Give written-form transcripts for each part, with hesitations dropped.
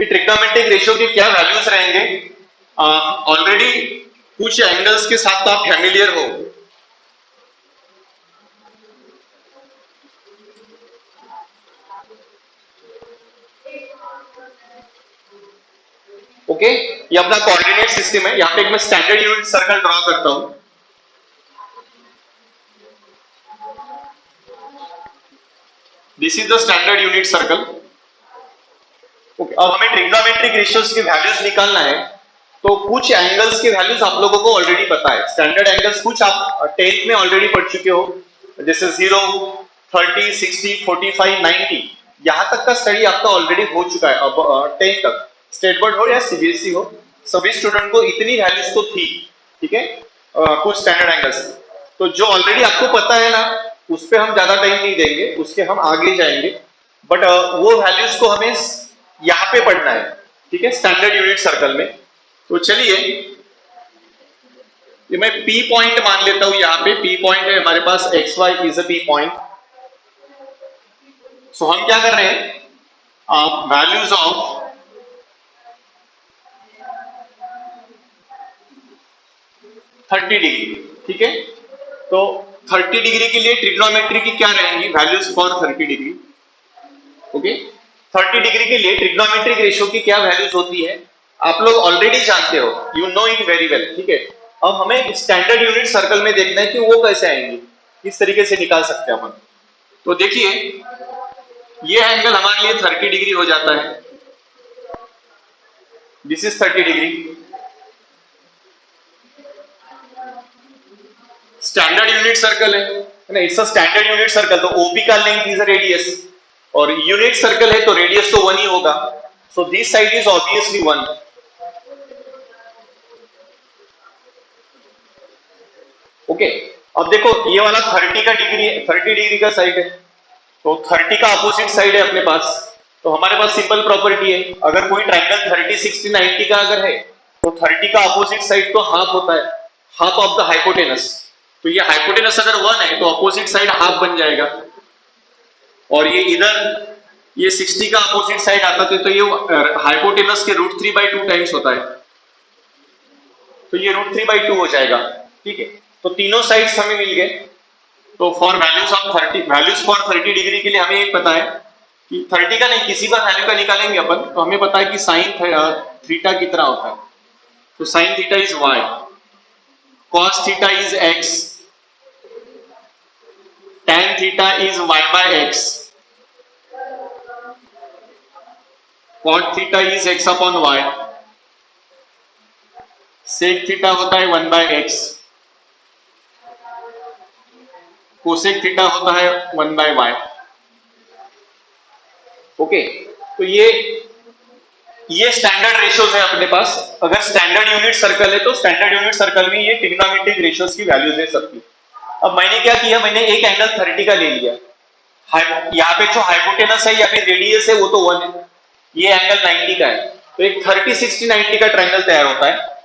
Trigonometric ratio के क्या values रहेंगे, ऑलरेडी कुछ एंगल्स के साथ तो आप फैमिलियर हो। ओके, ये अपना कोऑर्डिनेट सिस्टम है। यहाँ पे एक मैं स्टैंडर्ड यूनिट सर्कल ड्रॉ करता हूं। This is the standard unit circle. Okay, अब हमें ट्रिग्नोमेट्रिक रेशियोज की वैल्यूज निकालना है। तो कुछ एंगल्स के वैल्यूज आप लोगों को ऑलरेडी पता है। स्टैंडर्ड एंगल्स कुछ आप 10th में ऑलरेडी पढ़ चुके हो, जैसे 0, 30, 60, 45, 90। यहां तक का स्टडी आपका ऑलरेडी हो चुका है। अब 10th तक स्टेट बोर्ड हो या सीबीएसई हो, सभी स्टूडेंट को इतनी वैल्यूज तो थी। ठीक है, कुछ स्टैंडर्ड एंगल्स तो जो ऑलरेडी आपको पता है ना, उस पर हम ज्यादा टाइम नहीं देंगे, उसके हम आगे जाएंगे। बट वो वैल्यूज को हमें यहाँ पे पढ़ना है। ठीक है, स्टैंडर्ड यूनिट सर्कल में। तो चलिए, ये मैं P पॉइंट मान लेता हूं। यहाँ पे P पॉइंट है हमारे पास, X Y is a P point. So हम क्या कर रहे हैं, वैल्यूज ऑफ थर्टी डिग्री। ठीक है, तो 30 डिग्री के लिए ट्रिग्नोमेट्री की क्या रहेंगी values for 30 degree. Okay, 30 degree के लिए ट्रिग्नोमेट्रिक रेशियो की क्या वैल्यूज होती है आप लोग ऑलरेडी जानते हो, you know it very well. ठीक है, अब हमें स्टैंडर्ड यूनिट सर्कल में देखना है कि वो कैसे आएंगी, किस तरीके से निकाल सकते हैं अपन। तो देखिए, ये एंगल हमारे लिए 30 डिग्री हो जाता है। This is 30 degree. Standard unit circle है ना, it's a standard unit circle. तो ओपी का लेंथ इज अ रेडियस, और यूनिट सर्कल है तो रेडियस तो 1 ही होगा। So this side is obviously 1। Okay, अब देखो ये वाला 30 डिग्री का साइड है, तो 30 का अपोजिट साइड है अपने पास। तो हमारे पास सिंपल प्रॉपर्टी है, अगर कोई ट्रायंगल 30, 60, 90 का अगर है, तो 30 का अपोजिट साइड तो हाफ होता है, हाफ ऑफ द हाइपोटेनस। तो ये हाइपोटेनस अगर 1 है तो अपोजिट साइड हाफ बन जाएगा। और ये इधर ये 60 का अपोजिट साइड आता है, तो ये हाइपोटेनस के √3/2 टाइम्स होता है, तो ये √3/2 हो जाएगा। ठीक है, तो तीनों साइड्स हमें मिल गए। तो फॉर वैल्यूज फॉर 30 डिग्री के लिए हमें एक पता है कि 30 का नहीं, किसी का वैल्यू का निकालेंगे अपन, तो हमें पता है कि साइन थीटा कितना होता है। तो sine theta is y, cos theta is x, tan theta is y/x, cot theta is x/y, sec theta होता है 1/x, कोसेक थीटा होता है 1/y। ओके, तो ये स्टैंडर्ड रेशियोज है अपने पास। अगर स्टैंडर्ड यूनिट सर्कल है तो स्टैंडर्ड यूनिट सर्कल में ये ट्रिग्नोमेट्रिक रेशियोज की वैल्यूज है सबकी। अब मैंने क्या किया, मैंने एक एंगल 30 का ले लिया। यहाँ पे जो हाइपोटेनस है या फिर रेडियस है वो तो 1 है, ये एंगल 90 का है। तो एक 30, 60, 90 का ट्रायंगल तैयार होता है।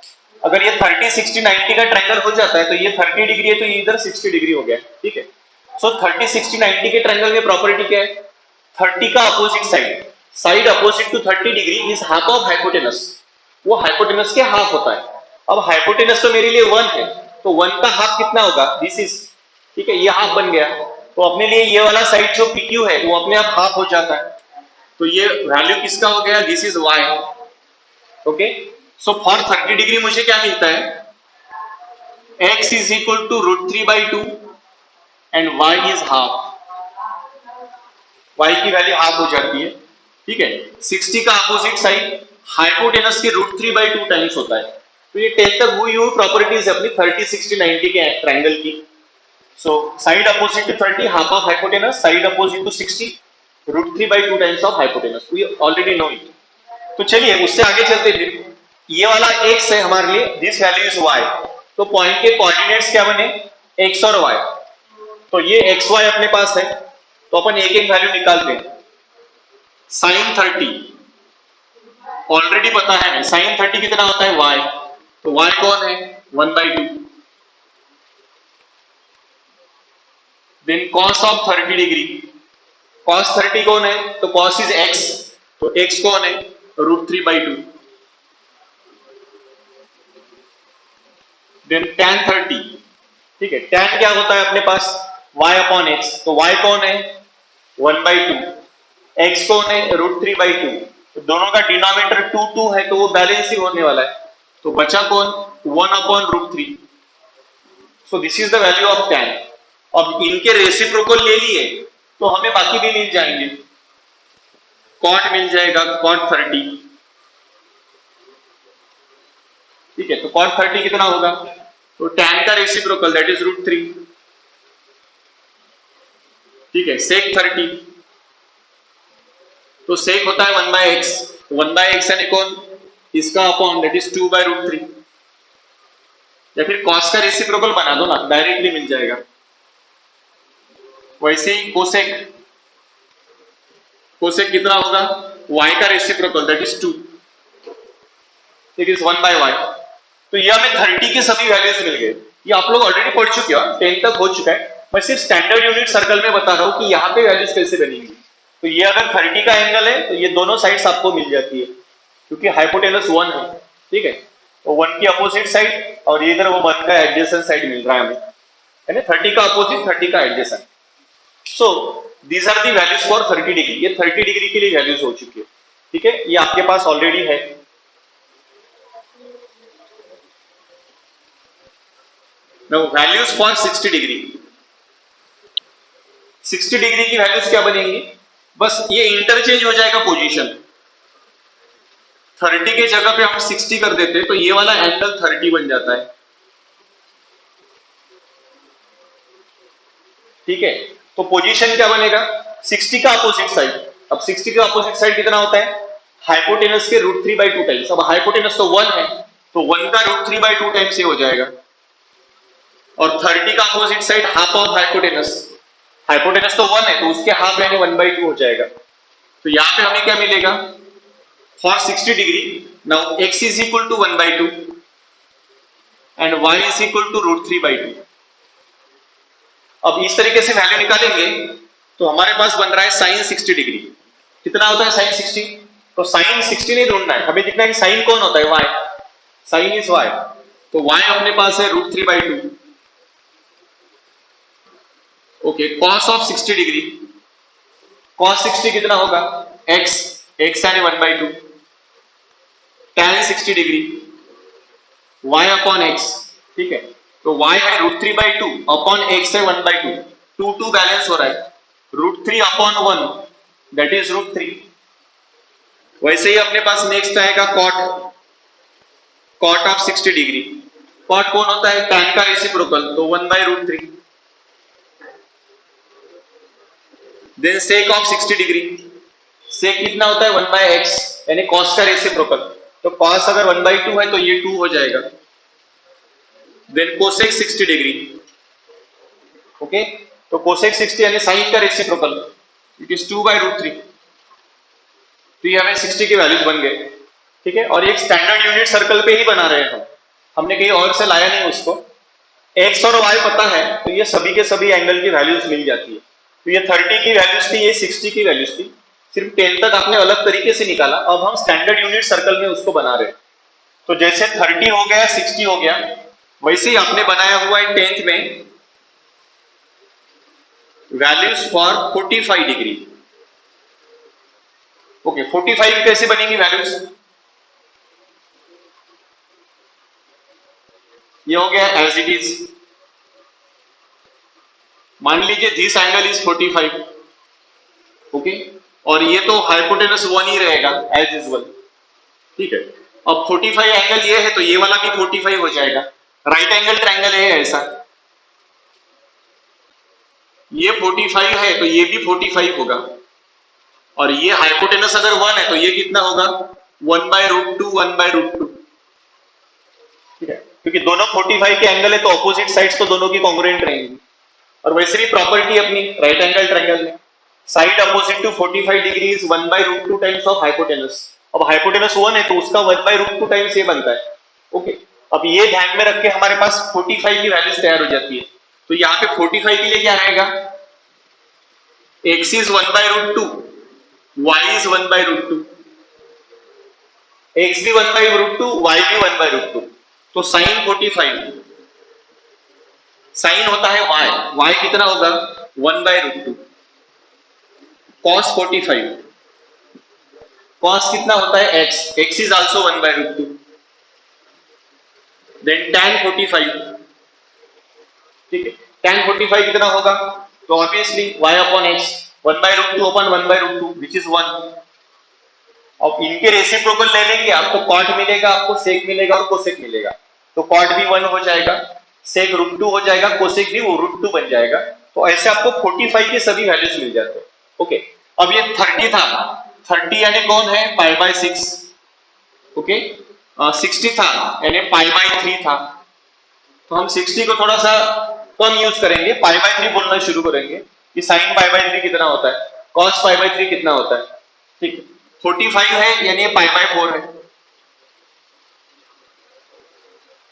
अगर ये 30, 60, 90 का ट्रायंगल हो जाता है तो ये 30 डिग्री है, तो ये इधर 60 डिग्री हो गया। ठीक है, सो 30, 60, 90 के ट्रायंगल में प्रॉपर्टी क्या है, 30 का opposite side opposite to 30 degree is half of hypotenuse. वो हाइपोटेनस के हाफ होता है। अब हाइपोटेनस तो मेरे लिए 1 है, तो 1 का हाफ कितना होगा, दिस इज। ठीक है, ये हाफ बन गया, तो अपने लिए ये वाला साइड जो PQ है वो अपने आप हाफ हो जाता है। तो ये वैल्यू किसका हो गया, this is y। Okay, so for 30 degree मुझे क्या मिलता है, x is equal to √3/2 and y is half. y की वैल्यू हाफ हो जाती है। ठीक है, 60 का अपोजिट साइड हाइपोटेनस के √3/2 टाइम्स होता है। तो ये 10 तक हुई प्रॉपर्टीज है अपनी 30, 60, 90 के ट्रायंगल की। So side opposite to 30 half of hypotenuse, side opposite to 60 √3/2 times of hypotenuse. We already know it. तो चलिए उससे आगे चलते फिर। ये वाला x है हमारे लिए, दिस वैल्यू इज y। तो पॉइंट के कोऑर्डिनेट्स क्या बने, x और y। तो ये xy अपने पास है, तो अपन एक एक वैल्यू निकालते हैं। साइन 30 ऑलरेडी पता है, साइन 30 कितना होता है y, तो y कौन है 1/2। Then cos of 30 degree, cos 30 कौन है, तो cos इज x, तो x कौन है √3/2। देन tan 30, ठीक है। tan क्या होता है अपने पास, y/x, तो y कौन है 1/2, x कौन है √3/2, तो दोनों का डिनोमिनेटर 2 2 है तो वो बैलेंस ही होने वाला है, तो बचा कौन 1/√3। So this is the value of tan। अब इनके रेसिप्रोकल ले लिए तो हमें बाकी भी मिल जाएंगे, cot मिल जाएगा cot 30, ठीक है। तो cot 30 कितना होगा, तो tan का रेसिप्रोकल दैट इज √3, ठीक है। sec 30, तो sec होता है 1/x, 1/x यानी कौन, इसका अपॉन दैट इज 2/√3, या फिर cos का रेसिप्रोकल बना दो ना, डायरेक्टली मिल जाएगा। वैसे ही कोसेक कितना होगा, y का reciprocal that is 2, it is 1/y। तो ये हमें 30 के सभी वैल्यूज मिल गए। ये आप लोग ऑलरेडी पढ़ चुके हो, 10 तक हो चुका है, मैं सिर्फ स्टैंडर्ड यूनिट सर्कल में बता रहा हूं कि यहाँ पे वैल्यूज कैसे बनेंगी। तो ये अगर 30 का एंगल है तो ये दोनों साइड्स आपको मिल जाती है, क्योंकि हाइपोटेनस 1 है, ठीक है। तो 1 की अपोजिट साइड और इधर वो 1 का एडजेसेंट साइड मिल रहा है हमें, है ना, 30 का अपोजिट 30 का adjacent. So these are the values for 30 degree. ये 30 डिग्री के लिए वैल्यूज हो चुकी है, ठीक है, ये आपके पास ऑलरेडी है। Now values for 60 degree. 60 degree की वैल्यूज क्या बनेंगी, बस ये इंटरचेंज हो जाएगा पोजीशन। 30 के जगह पे हम 60 कर देते तो ये वाला एंगल 30 बन जाता है, ठीक है। तो पोजीशन क्या बनेगा, 60 का अपोजिट साइड। अब 60 का अपोजिट साइड कितना होता है, हाइपोटेनस के √3/2 टाइम्स। अब हाइपोटेनस तो 1 है, तो 1 का √3/2 टाइम्स ये हो जाएगा। और 30 का opposite side half of hypotenuse, hypotenuse तो 1 है तो उसके हाफ यानी 1/2 हो जाएगा। तो यहां पे हमें क्या मिलेगा, for 60 degree now x is equal to 1/2 and y is equal to √3/2। अब इस तरीके से वैल्यू निकालेंगे तो हमारे पास बन रहा है sin 60 डिग्री। कितना होता है sin 60, तो sin 60 नहीं ढूंढना है, हमें दिखना है कि sin कौन होता है, y, sin इज y, तो y अपने पास है √3/2। Okay, cos of 60 degree, cos 60 कितना होगा, x यानी 1/2, tan 60 degree y upon x, ठीक है। तो y है √3/2 अपॉन x है 1/2, 2 बैलेंस हो रहा है, √3 अपॉन 1 दैट इज √3। वैसे ही अपने पास नेक्स्ट आएगा cot ऑफ 60 डिग्री। cot कौन होता है, tan का रेसिप्रोकल, तो 1/√3। Then sec of 60 degree, sec कितना होता है 1/x यानी cos का रेसिप्रोकल, तो cos अगर 1/2 है तो ये 2 हो जाएगा। देन cosec 60 डिग्री, ओके, तो cosec 60 यानी sin का रेसिप्रोकल, इट इज 2/√3। तो ये हमें 60 की वैल्यूज बन गए, ठीक है। और एक स्टैंडर्ड यूनिट सर्कल पे ही बना रहे हैं हमने कहीं और से लाया नहीं उसको। x और y पता है तो ये सभी के सभी एंगल की वैल्यूज मिल जाती है। तो ये 30 की वैल्यूज थी, ये 60 की वैल्यूज थी, सिर्फ 10 तक आपने अलग तरीके से निकाला। अब हम स्टैंडर्ड यूनिट सर्कल में उसको बना रहे हैं। तो जैसे 30 हो गया, 60 हो गया, वैसे ही आपने बनाया हुआ है 10th में वैल्यूज फॉर 45 डिग्री। ओके, 45 कैसे बनेगी वैल्यूज, ये हो गया एज इट इज। मान लीजिए दिस एंगल इज 45, ओके, और ये तो हाइपोटेनस 1 ही रहेगा एज यूजुअल, ठीक है। अब 45 एंगल ये है तो ये वाला भी 45 हो जाएगा, राइट एंगल ट्रायंगल है ऐसा, ये 45 है तो ये भी 45 होगा, और ये हाइपोटेनस अगर 1 है तो ये कितना होगा 1/√2, 1/√2, ठीक है। क्योंकि दोनों 45 के एंगल है तो ऑपोजिट साइड्स तो दोनों की कॉन्ग्रुएंट रहेंगी। और वैसे भी प्रॉपर्टी अपनी राइट एंगल ट्रायंगल में side opposite to 45 degree is 1/√2 times of hypotenuse. अब हाइपोटेनस 1 है तो उसका 1/√2 टाइम्स ये बनता है, ओके। अब ये ध्यान में रख के हमारे पास 45 की वैल्यूज तैयार हो जाती है। तो यहाँ पे 45 के लिए क्या रहेगा, x is 1/√2, y is 1/√2, x भी 1/√2, y भी 1/√2। तो साइन 45, साइन होता है y कितना होगा 1/√2, cos 45, cos कितना होता है x is also 1/√2, then tan 45, ठीक है, tan 45 कितना होगा, तो obviously y upon x 1/√2 upon 1/√2 which is 1। अब इनके रेसिप्रोकल ले लेंगे, आपको कॉट मिलेगा, आपको सेक मिलेगा और कोसेक मिलेगा, तो कॉट भी 1 हो जाएगा, सेक √2 हो जाएगा, कोसेक भी वो √2 बन जाएगा। तो ऐसे आपको 45 के सभी वैल्यूज मिल जाते हैं। ओके, अब ये 30 था, 30 यानी कौन है π/6, ओके, 60 था यानी π/3 था, तो हम 60 को थोड़ा सा कम यूज करेंगे, π/3 बोलना शुरू करेंगे कि sin π/3 कितना होता है, cos π/3 कितना होता है, ठीक है, 45 है यानी π/4 है।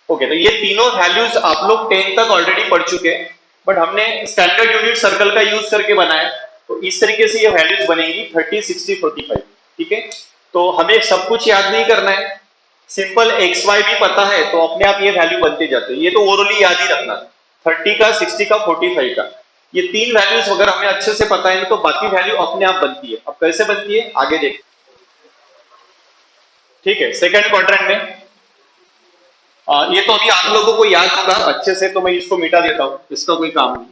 ओके, तो ये तीनों वैल्यूज आप लोग 10 तक ऑलरेडी पढ़ चुके हैं, बट हमने स्टैंडर्ड यूनिट सर्कल का यूज करके बनाया, तो इस तरीके से ये वैल्यूज बनेंगी 30, 60, 45, ठीक है। तो हमें सब कुछ याद नहीं करना है, सिंपल एक्स वाई भी पता है तो अपने आप ये वैल्यू बनते जाते हैं, ये तो ओरली याद ही रखना, 30 का, 60 का, 45 का, ये तीन वैल्यूज अगर हमें अच्छे से पता है तो बाकी वैल्यू अपने आप बनती है। अब कैसे बनती है आगे देख, ठीक है। सेकंड क्वाड्रेंट में ये तो अभी आप लोगों को याद होगा अच्छे से, तो मैं इसको मिटा देता हूं, इसका कोई काम नहीं।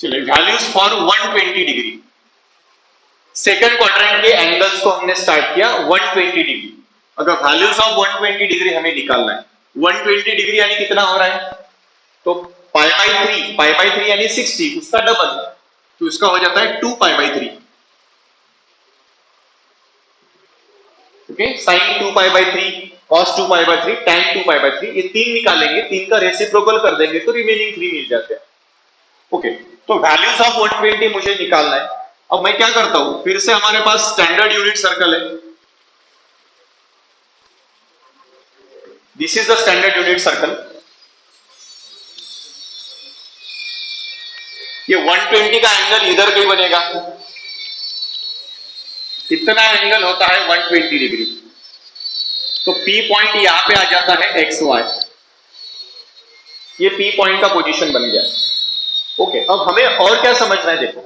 चलिए, values for 120 degree, second quadrant के एंगल्स को हमने स्टार्ट किया 120 डिग्री। अगर वैल्यूज ऑफ 120 डिग्री हमें निकालना है, 120 डिग्री यानी कितना हो रहा है, तो π/3 यानी 60, उसका डबल, तो इसका हो जाता है 2π/3, ओके, sin 2π/3, cos 2π/3, tan 2π/3, ये तीन निकालेंगे, तीन का रेसिप्रोकल कर देंगे तो रिमेनिंग 3 मिल जाते हैं। ओके, तो वैल्यूज ऑफ 120 मुझे निकालना है। अब मैं क्या करता हूं, फिर से हमारे पास स्टैंडर्ड यूनिट सर्कल है, this is the standard unit circle. ये 120 का एंगल इधर कहीं बनेगा, कितना एंगल होता है 120 डिग्री, तो P पॉइंट यहां पे आ जाता है XY, ये P पॉइंट का पोजीशन बन गया। ओके, अब हमें और क्या समझना है, देखो,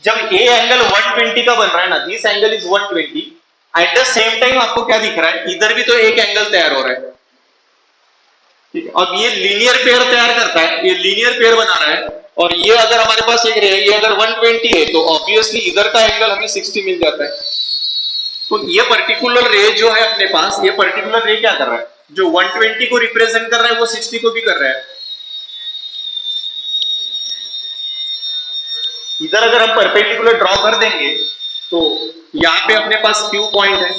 जब ये एंगल 120 का बन रहा है ना, this angle is 120, at the same time आपको क्या दिख रहा है, इधर भी तो एक एंगल तैयार हो रहा है, ठीक है। अब ये लीनियर पेयर तैयार करता है, ये लीनियर पेयर बना रहा है, और ये अगर हमारे पास एक रे, ये अगर 120 है तो ऑब्वियसली इधर का एंगल हमें 60 मिल जाता है। तो ये पर्टिकुलर रे जो है अपने पास, ये पर्टिकुलर रे क्या कर रहा है, जो 120 को रिप्रेजेंट कर रहा है वो 60 को भी कर रहा है। इधर अगर हम परपेंडिकुलर ड्रॉ कर देंगे तो यहाँ पे अपने पास Q पॉइंट है,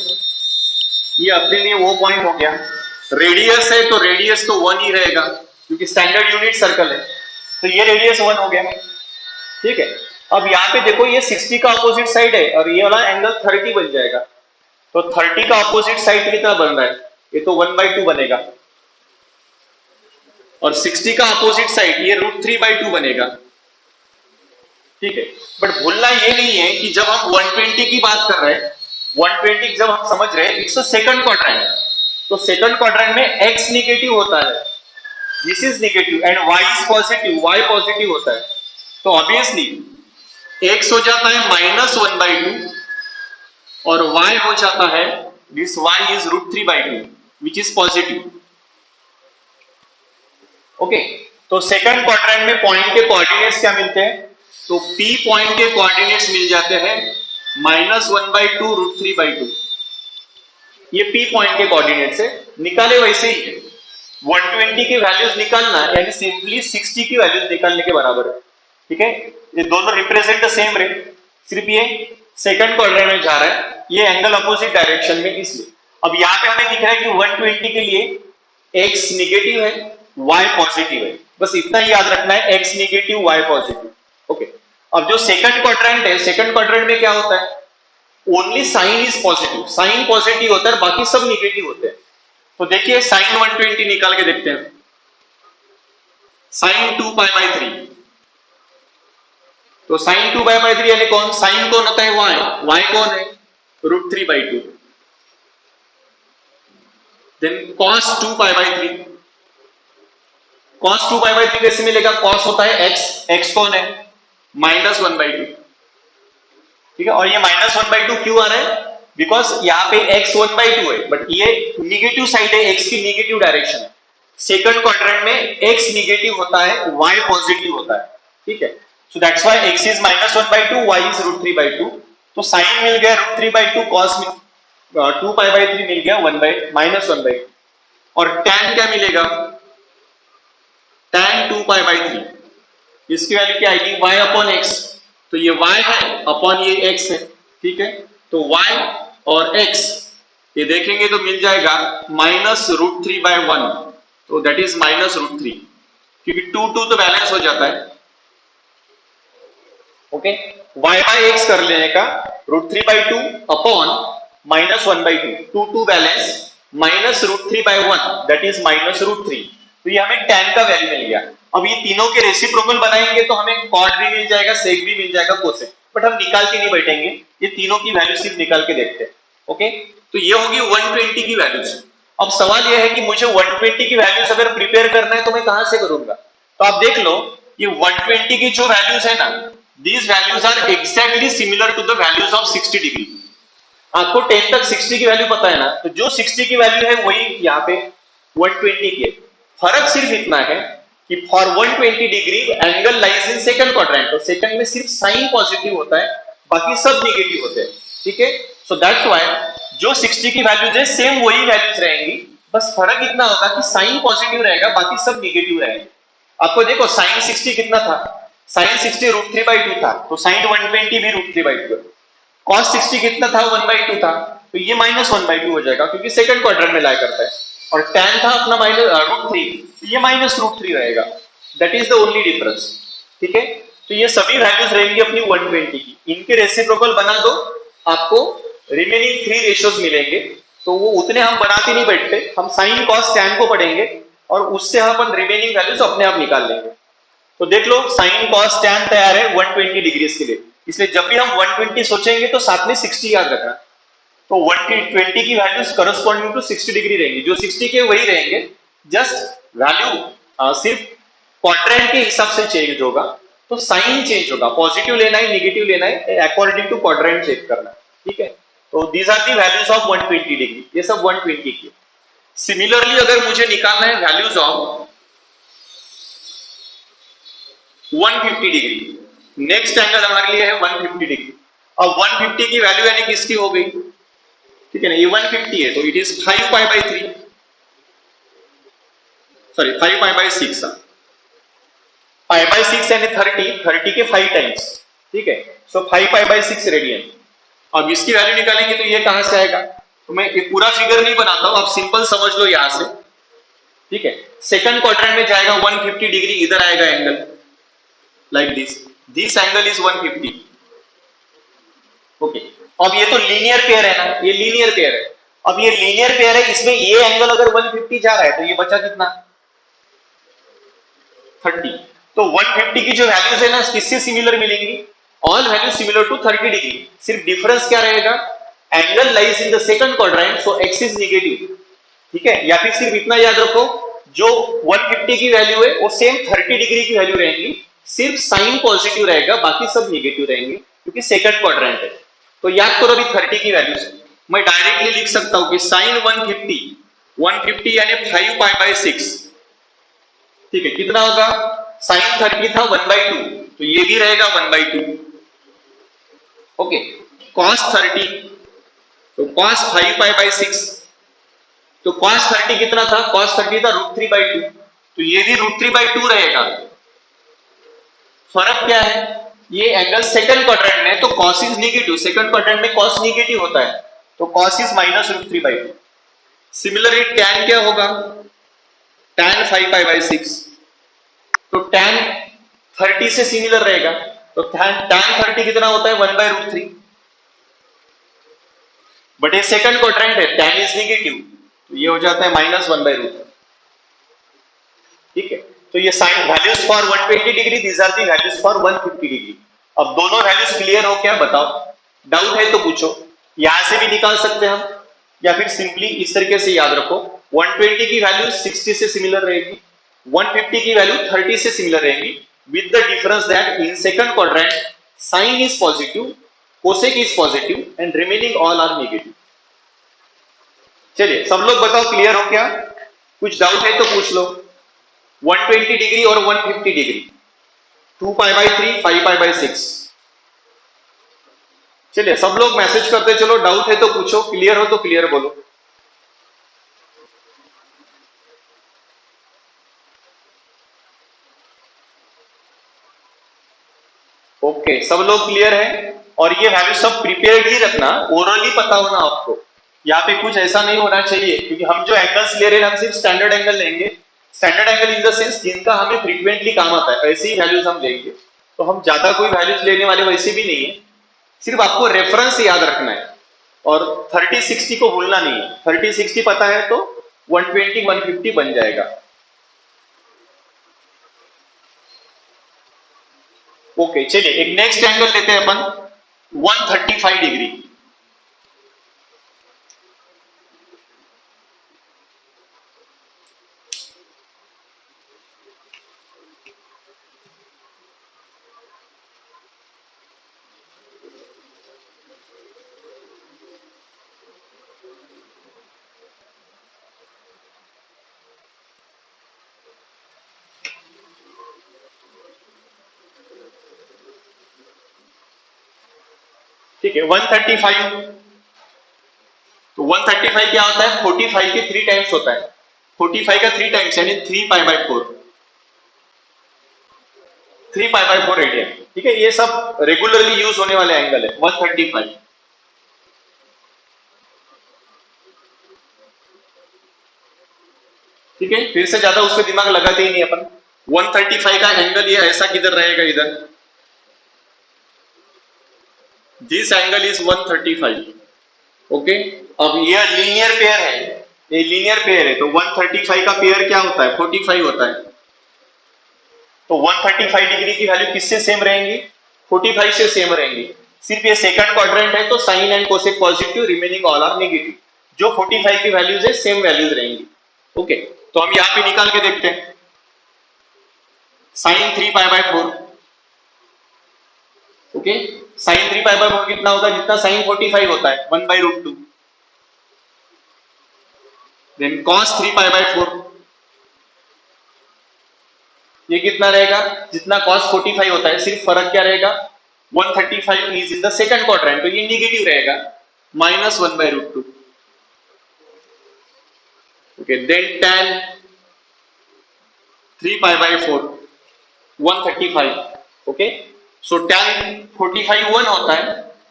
ये अपने लिए वो पॉइंट हो गया, रेडियस है तो रेडियस तो 1 ही रहेगा क्योंकि स्टैंडर्ड यूनिट सर्कल है, तो ये रेडियस 1 हो गया, ठीक है। अब यहाँ पे देखो ये 60 का अपोजिट साइड है और ये वाला एंगल 30 बन जाएगा, तो 30 का अपोजिट साइड कितना बन रहा है, ये तो 1/2 बनेगा, और 60 का अपोजिट साइड ये √3/2 बनेगा, ठीक है। बट भूलना ये नहीं है कि जब हम 120 की बात कर रहे हैं, 120 जब हम समझ रहे हैं इट्स अ सेकंड क्वाड्रेंट, तो सेकंड क्वाड्रेंट में x नेगेटिव होता है, this is negative and y is positive, y positive होता है, तो ऑब्वियसली x हो जाता है -1/2 और y हो जाता है, this y is √3/2 which is positive. Okay, तो सेकंड क्वाड्रेंट में पॉइंट के कोऑर्डिनेट्स क्या मिलते हैं, तो P पॉइंट के कोऑर्डिनेट्स मिल जाते हैं -1/2 √3/2, ये P पॉइंट के कोऑर्डिनेट्स है, निकाले वैसे ही 120 की वैल्यूज निकालना यानी सिंपली 60 की वैल्यूज निकालने के बराबर है, ठीक है। ये दोनों रिप्रेजेंट द सेम रे, सिर्फ ये सेकंड क्वाड्रेंट में जा रहा है, ये एंगल अपोजिट डायरेक्शन में, इसलिए अब यहाँ पे हमें दिख रहा है कि 120 के लिए x नेगेटिव है, y पॉजिटिव है, बस इतना ही याद रखना है, x negative y positive. Okay, अब जो सेकंड क्वाड्रेंट है, सेकंड क्वाड्रेंट में क्या होता है, only sine is positive, sine positive होता है, बाकी सब नेगेटिव होते हैं। तो देखिए साइन 120 निकाल के देखते हैं, साइन 2π/3, तो साइन 2 पाई बाई 3 यानी कौन, साइन कौन होता है, वाई, वाई कौन है, √3/2। Then cos 2 pi by 3, cos 2 pi by 3 कैसे मिलेगा, cos होता है x, x कौन है, -1/2, ठीक है। और ये -1/2 क्यों आ रहा है, बिकॉज यहाँ पे x 1/2 है, बट ये निगेटिव साइड है, x की निगेटिव डायरेक्शन है। सेकंड क्वाड्रेंट में x निगेटिव होता है, y पॉजिटिव होता है, ठीक है। So that's why x is -1/2, y is √3/2। तो साइन मिल गया √3/2, cos 2 पाई बाई 3 मिल गया -1/2, और tan क्या मिलेगा, tan 2 पाई बाई 3, इसकी वैल्यू क्या आएगी, y अपॉन x। तो ये y है अपॉन ये x है, ठीक है। तो y और x ये देखेंगे तो मिल जाएगा -√3/1, तो दैट इज -√3, क्योंकि 2 तो बैलेंस हो जाता है, ओके। y बाय x कर लेने का √3/2 अपॉन -1/2, 2 बैलेंस, -√3/1 दैट इज -√3। तो ये हमें tan का वैल्यू मिल गया। अब ये तीनों के रेसिप्रोकल बनाएंगे तो हमें कॉट भी मिल जाएगा, सेक भी मिल जाएगा, कोसेक, बट हम निकाल के नहीं बैठेंगे, ये तीनों की वैल्यू सिर्फ निकाल के देखते हैं, ओके। तो ये होगी 120 की वैल्यूज। अब सवाल ये है कि मुझे 120 की वैल्यूज अगर प्रिपेयर करना है तो मैं कहां से करूंगा, तो आप देख लो ये 120 की जो वैल्यूज है ना, these values are exactly similar to the values of 60 degree. आपको 10 तक 60 की वैल्यू पता है ना, तो जो 60 की वैल्यू है वही यहाँ पे 120 की है। फर्क सिर्फ इतना है कि for 120 degree angle lies in second quadrant, तो सेकंड में सिर्फ साइन पॉजिटिव होता है, बाकी सब नेगेटिव होते हैं, ठीक है। सो दैट्स व्हाई जो 60 की वैल्यूज है सेम वही वैल्यूज रहेंगी, बस फर्क इतना होगा कि साइन पॉजिटिव रहेगा, बाकी सब नेगेटिव रहेंगे। आपको देखो साइन 60 कितना था, साइन 60 √3/2 था, तो साइन 120 भी √3/2 है। cos 60 कितना था, 1/2 था, तो ये -1/2 हो जाएगा, क्योंकि सेकंड क्वाड्रेंट में लाई करता है। और tan था अपना √3, तो ये -√3 रहेगा, that is the only difference, ठीक है। तो ये सभी वैल्यूज रहेंगी अपनी 120 की, इनके रेसिप्रोकल बना दो, आपको रिमेनिंग 3 रेशियोज मिलेंगे। तो वो उतने हम बनाते नहीं बैठते, हम साइन cos tan को पढ़ेंगे और उससे हम अपन रिमेनिंग वैल्यूज अपने आप निकाल लेंगे। तो देख लो साइन cos tan तैयार है 120 डिग्री के लिए, इसलिए जब भी हम 120 सोचेंगे तो साथ में 60 याद रखना। तो 120 की वैल्यूज करस्पॉन्डिंग टू 60 डिग्री रहेंगी, जो 60 के वही रहेंगे, जस्ट वैल्यू सिर्फ क्वाड्रेंट के हिसाब से चेंज होगा, तो साइन चेंज होगा, पॉजिटिव लेना है नेगेटिव लेना है अकॉर्डिंग टू क्वाड्रेंट चेक करना, ठीक है। तो these are the values of 120 degree, ये सब 120 की। सिमिलरली अगर मुझे निकालना है values of 150 degree, next angle हमारे लिए है 150 डिग्री। अब 150 की वैल्यू यानी किसकी हो गई, ठीक है ना, ये 150 है तो it is 5 pi by 3, sorry 5 pi by 6, पाई/6 यानी 30 के 5 टाइम्स, ठीक है। सो 5 पाई/6 रेडियन। अब इसकी वैल्यू निकालेंगे तो ये कहां से आएगा, तो मैं ये पूरा फिगर नहीं बनाता हूं, आप सिंपल समझ लो यहां से, ठीक है। सेकंड क्वाड्रेंट में जाएगा 150 डिग्री, इधर आएगा angle like this angle is 150, okay. अब ये तो लीनियर पेयर है ना, ये लीनियर पेयर है। अब ये लीनियर पेयर है, इसमें ये एंगल अगर 150 जा रहा है तो ये बचा कितना, 30। तो 150 की जो वैल्यूज है ना किससे सिमिलर मिलेंगी, all value similar to 30 degree, सिर्फ डिफरेंस क्या रहेगा, angle lies in the second quadrant, so x is negative, ठीक है। या फिर सिर्फ इतना याद रखो, जो 150 की वैल्यू है वो सेम 30 डिग्री की वैल्यू रहेंगी, सिर्फ साइन पॉजिटिव रहेगा, बाकी सब नेगेटिव रहेंगे, क्योंकि सेकंड क्वाड्रेंट है। तो याद करो अभी 30 की वैल्यू से मैं डायरेक्टली लिख सकता हूं कि साइन 150 यानी 5 पाई/6, ठीक है। कितना होगा, साइन 30 था 1/2, तो ये भी रहेगा 1/2, ओके। cos 30 तो cos 5 पाई/6, तो cos 30 कितना था, cos 30 था √3/2, तो ये भी √3/2 रहेगा। फर्क क्या है, ये एंगल सेकंड क्वाड्रेंट में, तो cos is negative, second quadrant में cos नेगेटिव होता है, तो cos इज -√3/2। सिमिलरली tan क्या होगा, tan 5 पाई/6, तो tan 30 से सिमिलर रहेगा, तो tan 30 कितना होता है 1/√3, बट ये सेकंड क्वाड्रेंट है, tan इज नेगेटिव, तो ये हो जाता है -1/√3, ठीक है। तो ये sine values for 120 degree, these are the values for 150 degree. अब दोनों वैल्यूज क्लियर हो क्या बताओ, डाउट है तो पूछो। यहां से भी निकाल सकते हैं हम, या फिर सिंपली इस तरीके से याद रखो, 120 की वैल्यू 60 से सिमिलर रहेगी, 150 की वैल्यू 30 से सिमिलर रहेगी, with the difference that in second quadrant sine is positive, cosec is positive and remaining all are negative. चलिए सब लोग बताओ क्लियर हो क्या, कुछ डाउट है तो पूछ लो। 120 डिग्री और 150 degree, 2 pi by 3, 5 pi by 6। चलिए सब लोग मैसेज करते चलो, डाउट है तो पूछो, क्लियर हो तो क्लियर बोलो। ओके सब लोग क्लियर है, और ये वैल्यू सब प्रिपेयर्ड ही रखना, ओरली पता होना आपको, यहाँ पे कुछ ऐसा नहीं होना चाहिए, क्योंकि हम जो एंगल्स ले रहे हैं हम सिर्फ स्टैंडर्ड एंगल लेंगे, standard angle in the sense जिनका हमें फ्रीक्वेंटली काम आता है, ऐसी ही वैल्यूज हम लेंगे। तो हम ज्यादा कोई वैल्यूज लेने वाले वैसे भी नहीं है, सिर्फ आपको रेफरेंस याद रखना है, और 30-60 को भूलना नहीं है। 30-60 पता है तो 120-150 बन जाएगा। ओके चलिए एक नेक्स्ट एंगल लेते हैं अपन, 135 डिग्री। ठीक है 135, तो 135 क्या होता है, 45 के 3 टाइम्स होता है, 45 का 3 टाइम्स यानी 3 pi by 4, 3 pi by 4 radian. ठीक है ये सब रेगुलरली यूज होने वाले एंगल है 135। ठीक है फिर से ज्यादा उसमें दिमाग लगाते ही नहीं अपन, 135 का एंगल ये ऐसा किधर रहेगा, इधर दिस एंगल इज 135। ओके अब ये लीनियर पेयर है, ये लीनियर पेयर है, तो 135 का पेयर क्या होता है, 45 होता है। तो 135 डिग्री की वैल्यू किससे सेम रहेंगी, 45 से सेम रहेंगी। सिर्फ ये सेकंड क्वाड्रेंट है तो sine and cosec positive, remaining all are negative. जो 45 की वैल्यूज है सेम वैल्यूज रहेंगी। ओके तो हम यहां पे निकाल के देखते हैं, sine 3 pi by 4। Okay sine 3 pi by 4 कितना होता है, जितना साइन 45 होता है, 1/√2। देन कॉस 3 पाई बाय 4, ये कितना रहेगा, जितना कॉस 45 होता है, सिर्फ फर्क क्या रहेगा, 135 is in the second quadrant, तो ये निगेटिव रहेगा, -1/√2। Okay then tan 3 pi by 4, 135। Okay so tan 45 1 होता है,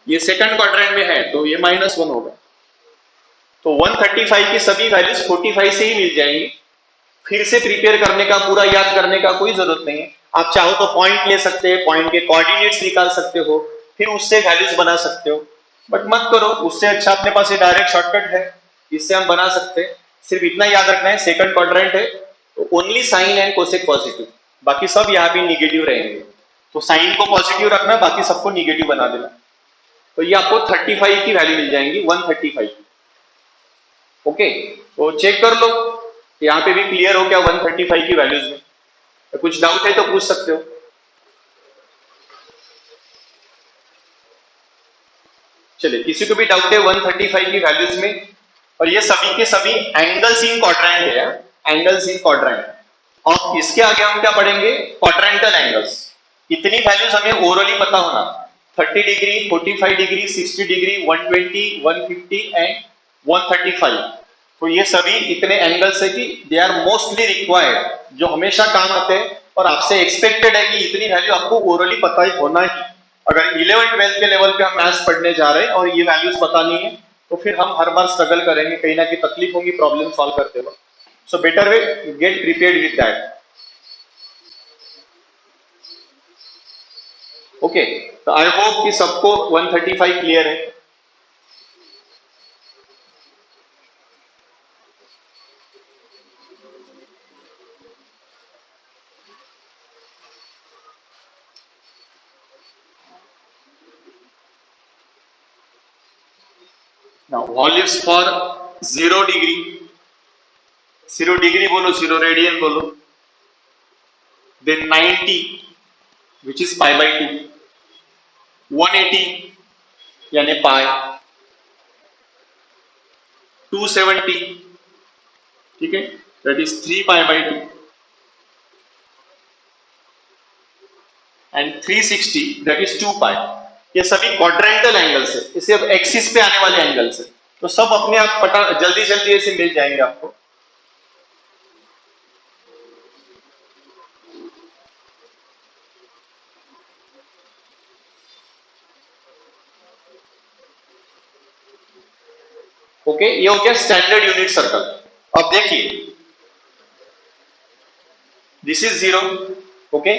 ये सेकंड क्वाड्रेंट में है तो ये -1 होगा। तो 135 की सभी वैल्यूज 45 से ही मिल जाएंगी, फिर से प्रिपेयर करने का, पूरा याद करने का कोई जरूरत नहीं है। आप चाहो तो पॉइंट ले सकते हैं, पॉइंट के कोऑर्डिनेट्स निकाल सकते हो, फिर उससे वैल्यूज बना सकते हो, बट मत करो, उससे अच्छा अपने पास ये डायरेक्ट शॉर्टकट है, इससे हम बना सकते हैं। सिर्फ इतना याद रखना है, सेकंड क्वाड्रेंट है तो only sine and cosec positive, बाकी सब यहाँ पे निगेटिव रहेंगे। तो साइन को पॉजिटिव रखना, बाकी सबको निगेटिव बना देना, तो ये आपको 35 की वैल्यू मिल जाएंगी, 135। ओके तो चेक कर लो, यहाँ पे भी क्लियर हो क्या 135 की वैल्यूज में, तो कुछ डाउट है तो पूछ सकते हो। चलिए किसी को भी डाउट है 135 की वैल्यूज में, और ये सभी के सभी एंगल्स इन क्वाड्रेंट है, एंगल्स इन क्वाड्रेंट। और इसके आगे हम क्या पढ़ेंगे, क्वाड्रेंटल एंगल्स। इतनी वैल्यूज हमें ओरली पता होना, 30 डिग्री, 45 डिग्री, 60 डिग्री, 120, 150 एंड 135। तो ये सभी इतने एंगल्स है कि दे आर मोस्टली रिक्वायर्ड, जो हमेशा काम आते हैं, और आपसे एक्सपेक्टेड है कि इतनी वैल्यू आपको ओरली पता ही होना ही। अगर 11th-12th के लेवल पे हम मैथ्स पढ़ने जा रहे हैं और ये वैल्यूज पता नहीं है, तो फिर हम हर बार स्ट्रगल करेंगे, कहीं ना कहीं तकलीफ होगी प्रॉब्लम सॉल्व करते वक्त। So better way get prepared with that. Okay तो आई होप कि सबको 135 क्लियर है। Now volumes for 0 degree, 0 degree बोलो, 0 रेडियन बोलो, then 90 which is pi by 2, 180 यानी पाई, 270 ठीक है that is 3 pi by 2 and 360 that is 2 pi. ये सभी क्वाड्रेंटल एंगल्स है, इसे अब एक्सिस पे आने वाले एंगल्स है, तो सब अपने आप पता जल्दी जल्दी ऐसे मिल जाएंगे आपको। ओके ये हो गया स्टैंडर्ड यूनिट सर्कल। अब देखिए दिस इज 0 ओके,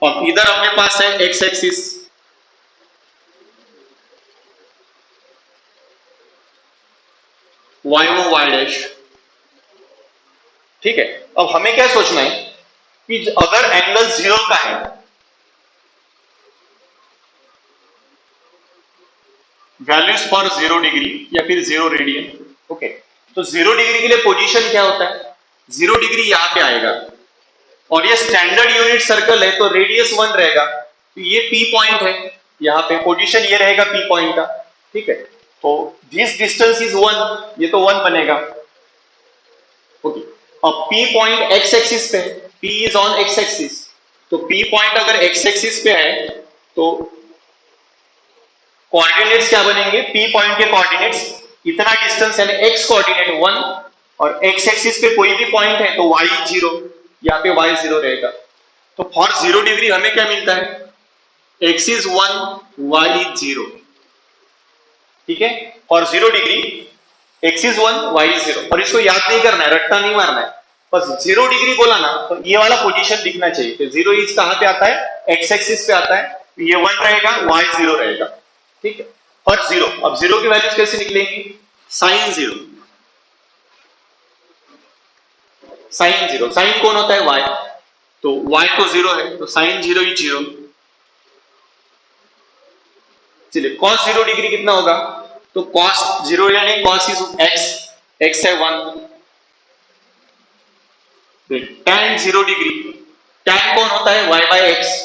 और इधर अपने पास है x axis, y O y dash ठीक है। अब हमें क्या सोचना है कि अगर एंगल 0 का है, वैल्यूज फॉर 0 डिग्री या फिर 0 रेडियन ओके, तो 0 डिग्री के लिए पोजीशन क्या होता है, 0 डिग्री यहां पे आएगा और ये स्टैंडर्ड यूनिट सर्कल है तो रेडियस 1 रहेगा, तो ये P पॉइंट है, यहाँ पे पोजीशन ये रहेगा P पॉइंट का ठीक है। तो दिस डिस्टेंस इज 1, ये तो 1 बनेगा ओके। अब P पॉइंट x एक्सिस पे है, P is on x axis, तो P पॉइंट अगर x एक्सिस पे है तो कोऑर्डिनेट्स क्या बनेंगे, P पॉइंट के कोऑर्डिनेट्स इतना डिस्टेंस यानी x कोऑर्डिनेट 1 और x एक्सिस पे कोई भी पॉइंट है तो y 0, यहाँ पे y 0 रहेगा। तो फॉर 0 डिग्री हमें क्या मिलता है, x इज 1 y इज 0 ठीक है। For 0 degree x is 1 y is 0, और इसको याद नहीं करना है, रट्टा नहीं मारना है, बस 0 डिग्री बोला ना तो ये वाला पोजीशन दिखना चाहिए। तो 0 इज कहां पे आता है, x एक्सिस पे आता है, तो ये 1 रहेगा y 0 रहेगा ठीक है। और 0, अब 0 की वैल्यूज कैसे निकलेंगी, साइन 0, साइन 0, साइन कौन होता है y, तो y तो 0 है तो साइन 0 इज 0। चलिए cos 0 डिग्री कितना होगा, तो cos 0 यानी cos इज x, x है 1, tan 0 डिग्री, tan कौन होता है y बाय x,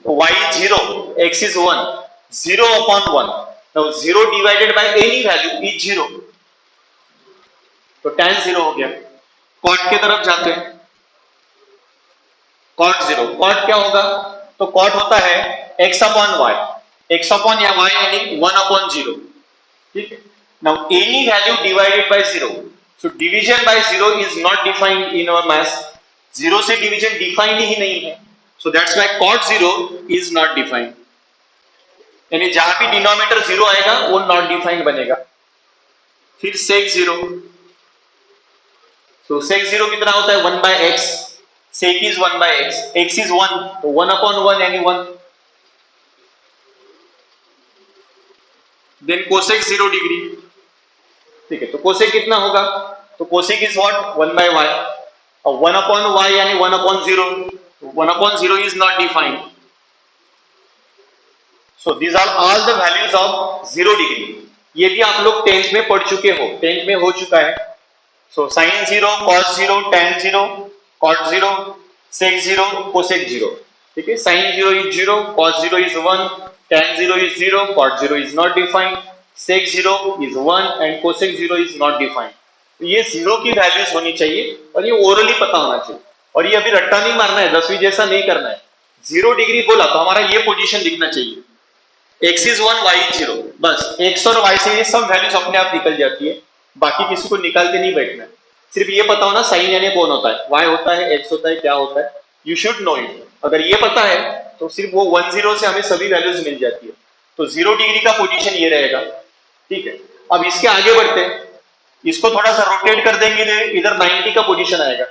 तो y is 0, x is 1, 0 upon 1, now 0 divided by any value is 0, तो tan 0 हो गया। cot के तरफ जाते हैं, cot 0, cot क्या होगा, तो cot होता है x upon y, x upon या y यानी 1 upon 0 ठीक है। now any value divided by 0, so division by 0 is not defined in our math, 0 से डिवीजन डिफाइंड ही नहीं है, so that's why cot 0 is not defined, यानी जहां भी डिनोमिनेटर 0 आएगा वो नॉट डिफाइंड बनेगा। फिर sec 0, so sec 0 कितना होता है 1 by x, sec is 1 by x, x is 1 तो 1 upon 1 यानी 1। देन cosec 0 डिग्री ठीक है, तो cosec कितना होगा, तो cosec is what 1 by y, और 1 upon y यानी 1 upon 0, 1 upon 0 is not defined, so these are all the values of 0 degree. ये भी आप लोग 10th में पढ़ चुके हो, 10th में हो चुका है। so sin 0, cos 0, tan 0, cot 0, sec 0, cosec 0 ठीक है। sin 0 is 0, cos 0 is 1, tan 0 is 0, cot 0 is not defined, sec 0 is 1 and cosec 0 is not defined। तो ये 0 की वैल्यूज होनी चाहिए और ये ओरली पता होना चाहिए, और ये अभी रट्टा नहीं मारना है, 10वीं जैसा नहीं करना है। 0 डिग्री बोला तो हमारा ये पोजीशन दिखना चाहिए, x is 1 y is 0, बस x और y से ये सब वैल्यूज अपने आप निकल जाती है, बाकी किसी को निकालते नहीं बैठना है। सिर्फ ये पता होना साइन यानी कौन होता है, y होता है, x होता है, क्या होता है, यू शुड नो इट। अगर ये पता है तो सिर्फ वो 1 0 से हमें सभी वैल्यूज मिल जाती है। तो 0 डिग्री का पोजीशन ये रहेगा ठीक है। अब इसके आगे बढ़ते हैं, इसको थोड़ा सा रोटेट कर देंगे तो इधर 90 का पोजीशन आएगा,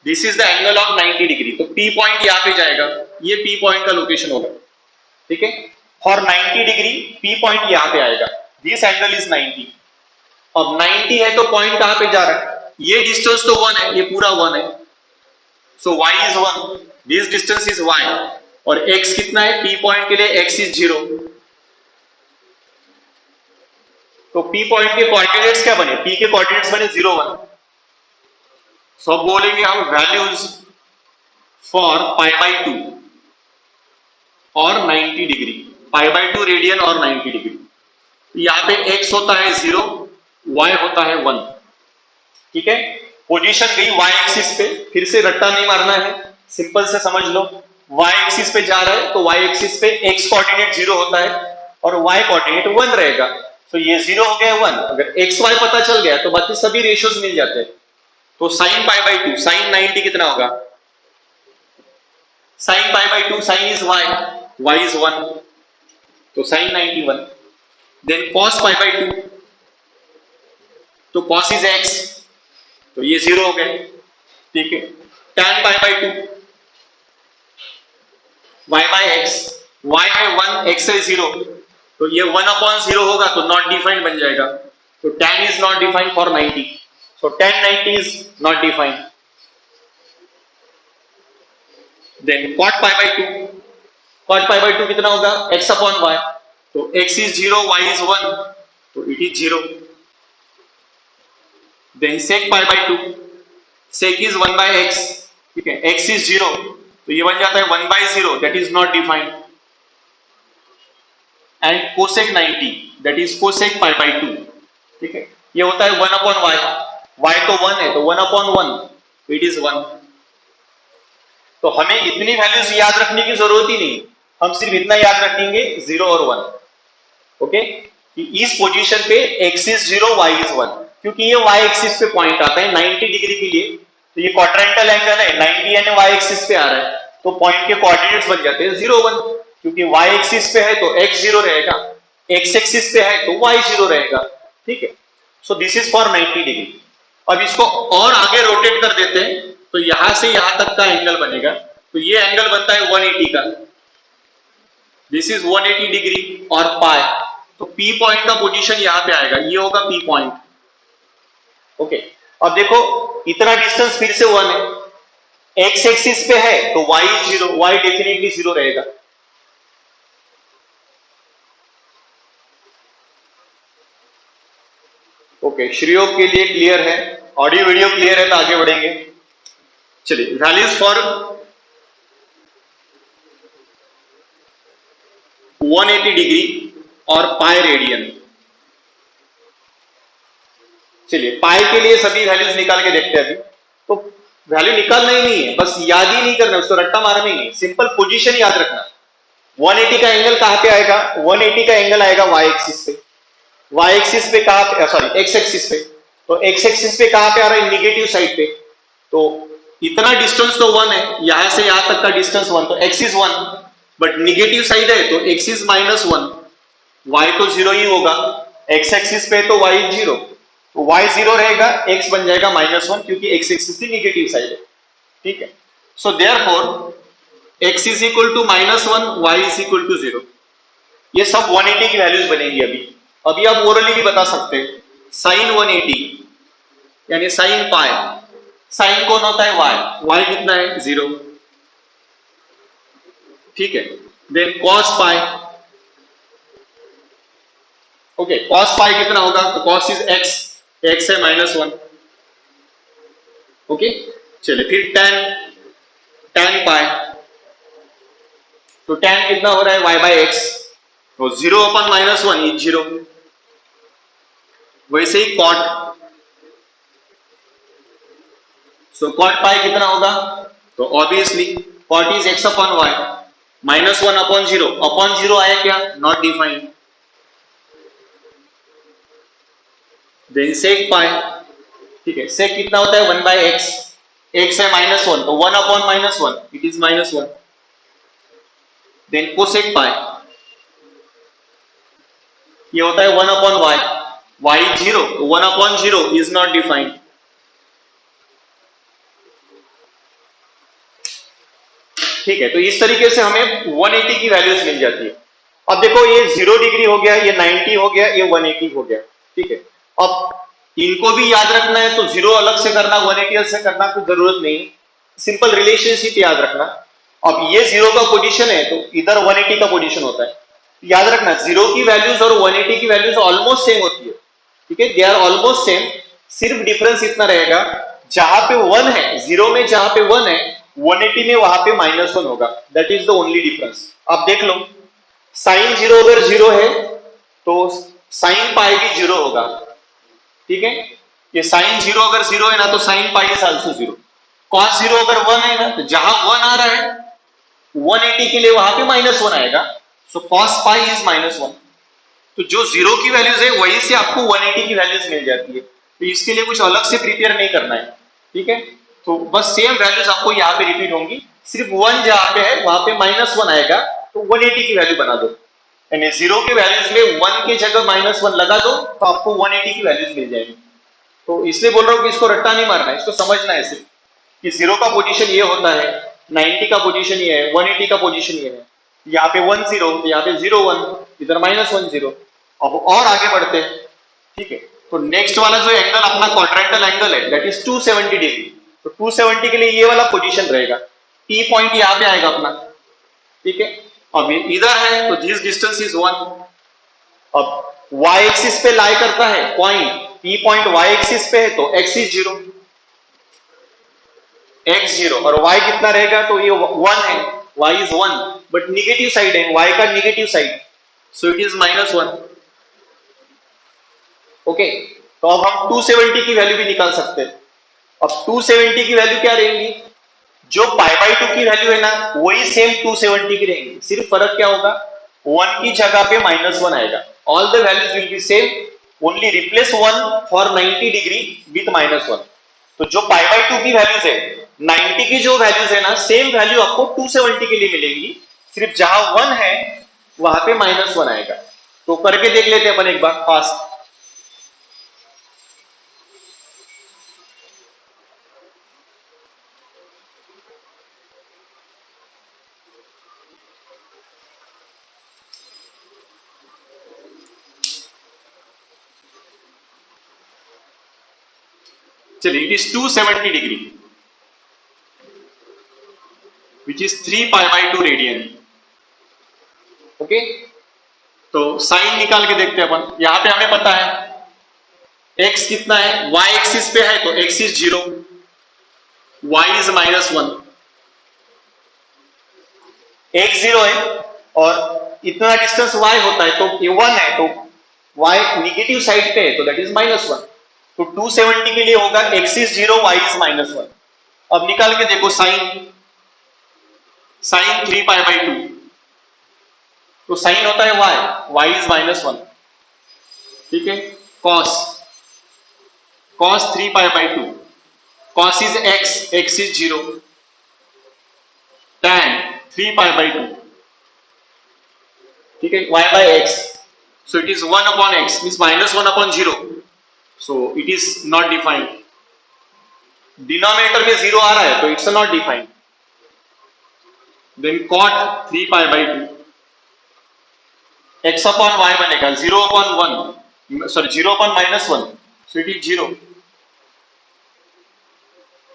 this is the angle of 90 degree, तो P पॉइंट यहाँ पे जाएगा, ये P पॉइंट का लोकेशन होगा ठीक है। फॉर 90 डिग्री P पॉइंट यहाँ पे आएगा, दिस एंगल इज 90। अब 90 है तो पॉइंट कहां पे जा रहा है, ये डिस्टेंस तो 1 है, ये पूरा 1 है, सो y is 1, this distance is y, और x कितना है P पॉइंट के लिए, x इज 0, तो P पॉइंट के कोऑर्डिनेट्स क्या बने? P के कोऑर्डिनेट्स बने 0 1। सो अब बोलेंगे हम वैल्यूज फॉर पाई बाई 2 और 90 डिग्री, पाई बाई 2 रेडियन और 90 डिग्री। यहां पे x होता है 0, y होता है 1। ठीक है, पोजीशन गई y एक्सिस पे, फिर से रट्टा नहीं मारना है, सिंपल से समझ लो। y एक्सिस पे जा रहा है तो y एक्सिस पे x कोऑर्डिनेट 0 होता है और y कोऑर्डिनेट 1 रहेगा। तो ये 0 हो गया 1। अगर x y पता चल गया तो बाकी सभी रेशियोज मिल जाते हैं। तो sin पाई बाई 2, sin 90 कितना होगा? sin pi by 2, sin is y is 1, तो sin 91। Then cos pi by 2, तो cos इज x, तो ये 0 हो गए। ठीक है, tan pi by 2, y by x, y है 1, x है 0, तो ये 1/0 होगा तो नॉट डिफाइंड बन जाएगा। तो tan is not defined for 90, so tan 90 is not defined. Then cot pi by 2, cot pi by 2 कितना होगा? x upon y, तो x is 0, y is 1, तो it is 0. Then sec pi by 2, sec is 1 by x, ठीक है, x is 0, तो ये बन जाता है 1 by 0, that is not defined. And cosec 90, that is cosec pi by 2, ठीक है, ये होता है 1 upon y, y तो 1 है तो 1/1, इट इज 1। तो हमें इतनी वैल्यूज याद रखने की जरूरत ही नहीं, हम सिर्फ इतना याद रखेंगे 0 और 1। ओके, कि इस पोजीशन पे x इज 0, y इज 1, क्योंकि ये y एक्सिस पे पॉइंट आता है 90 डिग्री के लिए, तो ये क्वाड्रेंटल एंगल है, 90 यानी y एक्सिस पे आ रहा है, तो पॉइंट के कोऑर्डिनेट्स बन जाते हैं 0 1, क्योंकि y एक्सिस पे है तो x 0 रहेगा, x एक्सिस पे है तो y 0 रहेगा। ठीक है, so this is for 90 degree. अब इसको और आगे रोटेट कर देते हैं तो यहां से यहां तक का एंगल बनेगा, तो ये एंगल बनता है 180 का, दिस इज 180 डिग्री और पाई, तो P पॉइंट का पोजीशन यहां पे आएगा, ये होगा P पॉइंट। ओके, अब देखो इतना डिस्टेंस फिर से 1 है, x एक्सिस पे है तो y 0, y डेफिनेटली 0 रहेगा। ओके, श्रीयोग के लिए क्लियर है, ऑडियो वीडियो क्लियर है तो आगे बढ़ेंगे। चलिए, वैल्यूज फॉर 180 डिग्री और पाई रेडियन। चलिए, पाई के लिए सभी वैल्यूज निकाल के देखते हैं अभी। तो वैल्यू निकालना ही नहीं है, बस याद ही नहीं करना, उसको रट्टा मारना ही नहीं, सिंपल पोजीशन याद रखना। 180 का एंगल कहां पे आएगा? 180 का एंगल आएगा y एक्सिस पे, y एक्सिस पे कहां पे, सॉरी x एक्सिस पे, तो x एक्सिस पे कहां पे आ रहा है? निगेटिव साइड पे। तो इतना डिस्टेंस तो 1 है, यहां से यहां तक का डिस्टेंस 1, तो x is 1, but negative side है तो x इज -1, y तो 0 ही होगा, x एक्सिस पे तो y इज 0, तो y 0 रहेगा, x बन जाएगा -1, क्योंकि x एक्सिस की निगेटिव साइड है। ठीक है, so therefore x is equal to -1, y is equal to 0। ये सब 180 की वैल्यूज बनेंगी। अभी आप ओरली भी बता सकते हैं, sin 180 यानी sin पाई, साइन कौन होता है? y कितना है? 0। ठीक है, देन cos पाई, ओके, cos पाई कितना होगा? तो cos इज x है -1। ओके, चलिए फिर tan पाई, तो tan कितना हो रहा है? y बाय x, तो 0/-1 इज 0। वैसे ही cot, सो cot पाई कितना होगा? तो obviously cot is x/y, -1/0, upon 0 आया क्या? Not defined. देन sec पाई, ठीक है, sec कितना होता है? 1 बाय x, x है -1 तो 1/-1, इट इज -1। देन cosec पाई, ये होता है 1/y, y 0, 1/0 is not defined. ठीक है, तो इस तरीके से हमें 180 की वैल्यूज मिल जाती है। अब देखो ये 0 डिग्री हो गया, ये 90 हो गया, ये 180 हो गया। ठीक है, अब इनको भी याद रखना है तो 0 अलग से करना, 180 अलग से करना कोई जरूरत नहीं, सिंपल रिलेशनशिप याद रखना। अब ये 0 का पोजीशन है तो इधर 180 का पोजीशन होता है, याद रखना 0 की वैल्यूज और 180 की वैल्यूज ऑलमोस्ट सेम होती है। ठीक है, दे आर ऑलमोस्ट सेम, सिर्फ डिफरेंस इतना रहेगा, जहां पे 1 है, 0 में जहां पे 1 है, 180 में वहां पे -1 होगा, that is the only difference. आप देख लो, साइन 0 अगर 0 है तो साइन पाई भी 0 होगा, ठीक है, ये साइन 0 अगर 0 है ना तो sine pi is also 0, cos 0 अगर 1 है ना तो जहां 1 आ रहा है 180 के लिए वहां पे -1 आएगा, सो कॉस पाई इज -1। तो जो 0 की वैल्यूज है वही से आपको 180 की वैल्यूज मिल जाती है, तो इसके लिए कुछ अलग से प्रिपेयर नहीं करना है, ठीक है, तो बस सेम वैल्यूज आपको यहाँ पे रिपीट होंगी, सिर्फ 1 जहां पे है वहां पे -1 आएगा, तो 180 की वैल्यू बना दो, यानी 0 के वैल्यूज में 1 की जगह -1 लगा दो तो आपको 180 की वैल्यूज मिल जाएगी। तो इसलिए बोल रहा हूँ कि इसको रट्टा नहीं मारना है, इसको समझना है सिर्फ कि 0 का पोजीशन ये होता है, 90 का पोजीशन ये है, 180 का पोजीशन ये है, यहाँ पे 1 0, यहाँ पे 0 1, इधर -1 0। अब और आगे बढ़ते हैं, ठीक है, तो नेक्स्ट वाला जो एंगल अपना क्वाड्रेंटल एंगल है दैट इज 270 डिग्री, तो 270 के लिए ये वाला पोजीशन रहेगा, P पॉइंट यहाँ पे आएगा अपना, ठीक है, अब इधर है तो दिस डिस्टेंस इज 1, अब y एक्सिस पे लाई करता है point, P point y axis पे है तो x इज 0, x 0 और y कितना रहेगा, तो ये 1 है, y is 1, but negative side है, y का negative side, so it is -1। Okay, तो अब हम 270 की वैल्यू भी निकाल सकते हैं। अब 270 की वैल्यू क्या रहेंगी, जो π/2 की वैल्यू है ना वही सेम 270 की रहेंगी, सिर्फ फर्क क्या होगा, 1 की जगह पे -1 आएगा, all the values will be same, only replace 1 for 90 degree with -1। तो जो π/2 की वैल्यूज है, 90 की जो वैल्यूज है ना सेम वैल्यू आपको 270 के लिए मिलेगी, सिर्फ जहां 1 है वहां पे -1 आएगा। तो करके देख लेते हैं अपन एक बार फास्ट। चलिए, it is 270 degree which is 3π/2 radian. Okay, तो साइन निकाल के देखते हैं अपन, यहां पे हमें पता है x कितना है, y एक्सिस पे है तो x is 0, y is -1, x 0 है और इतना डिस्टेंस y होता है तो ये 1 है, तो y निगेटिव साइड पे है तो दैट इज -1, तो 270 के लिए होगा x इज 0, y इज -1। अब निकाल के देखो साइन 3π/2, तो साइन होता है y इज -1, ठीक है, cos 3π/2, cos is x is 0, tan 3π/2, ठीक है, y/x, so it is 1/x means -1/0, so it is not defined, denominator में 0 आ रहा है तो it's not defined, then cot 3π/2, x/y बनेगा 0/1, sorry 0/-1, so it is 0,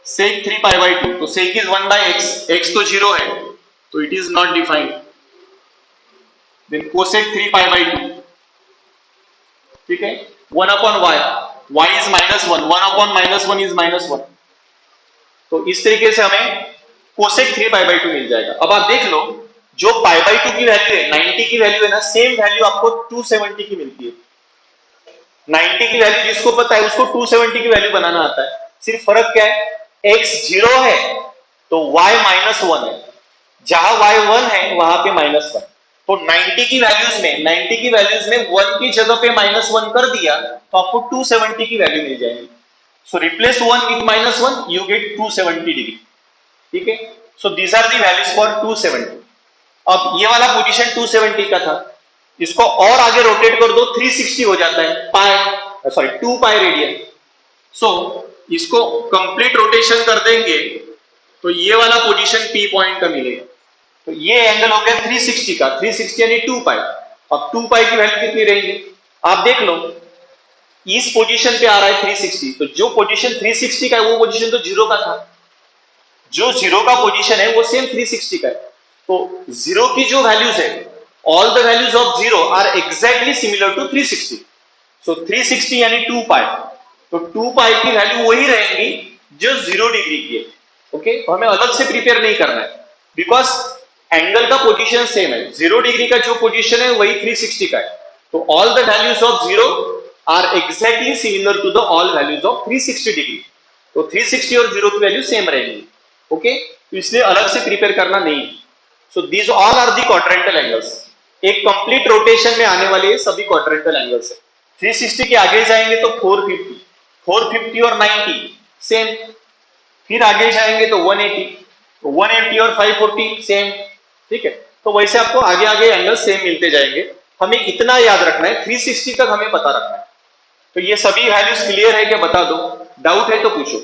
sec 3π/2, तो sec is 1/x, x तो 0 है तो it is not defined, then cosec 3π/2, ठीक है, 1/y, y is -1, 1/-1 is -1, तो इस तरीके से हमें cosec 3π/2 मिल जाएगा। अब आप देख लो, जो π/2 की वैल्यू है, 90 की वैल्यू है ना, सेम वैल्यू आपको 270 की मिलती है। 90 की वैल्यू जिसको पता है उसको 270 की वैल्यू बनाना आता है, सिर्फ फर्क क्या है, x 0 है तो y -1 है, जहां y 1 है वहां पे -1, तो 90 की वैल्यूज में 1 की जगह पे -1 कर दिया तो आपको 270 की वैल्यू मिल जाएगी, so replace 1 with -1 you get 270 degree, ठीक है, so these are the values for 270। अब ये वाला पोजीशन 270 का था, इसको और आगे रोटेट कर दो 360 हो जाता है, 2π रेडियन, सो इसको कंप्लीट रोटेशन कर देंगे तो ये वाला पोजीशन P पॉइंट का मिलेगा, तो ये एंगल हो गया 360 का, 360 यानी 2π। अब 2π की वैल्यू कितनी रहेगी, आप देख लो, इस पोजीशन पे आ रहा है 360, तो जो पोजीशन 360 का है वो पोजीशन तो 0 का था, जो 0 का पोजीशन है वो सेम 360 का है, तो 0 की जो वैल्यूज है, all the values of 0 are exactly similar to 360, so 360 यानी 2 पाई, तो 2 पाई की वैल्यू वही रहेंगी जो 0 डिग्री की है। ओके, तो हमें अलग से प्रिपेयर नहीं करना है, बिकॉज एंगल का पोजीशन सेम है, 0 डिग्री का जो पोजीशन है वही 360 का है। तो all the values of 0 are exactly similar to the all values of 360 degree. तो 360 और 0 की वैल्यू सेम रहेंगी। ओके, तो इसलिए अलग से प्रिपेयर करना नहीं है। So these all are the quadrantal angles. एक कंप्लीट रोटेशन में आने वाले सभी क्वाड्रेंटल एंगल्स है। 360 के आगे जाएंगे तो 450, 450 और 90 सेम, फिर आगे जाएंगे तो 180, तो 180 और 540 सेम। ठीक है, तो वैसे आपको आगे आगे एंगल सेम मिलते जाएंगे। हमें इतना याद रखना है, 360 तक हमें पता रखना है। तो ये सभी वैल्यूज क्लियर है क्या, बता दो, डाउट है तो पूछो।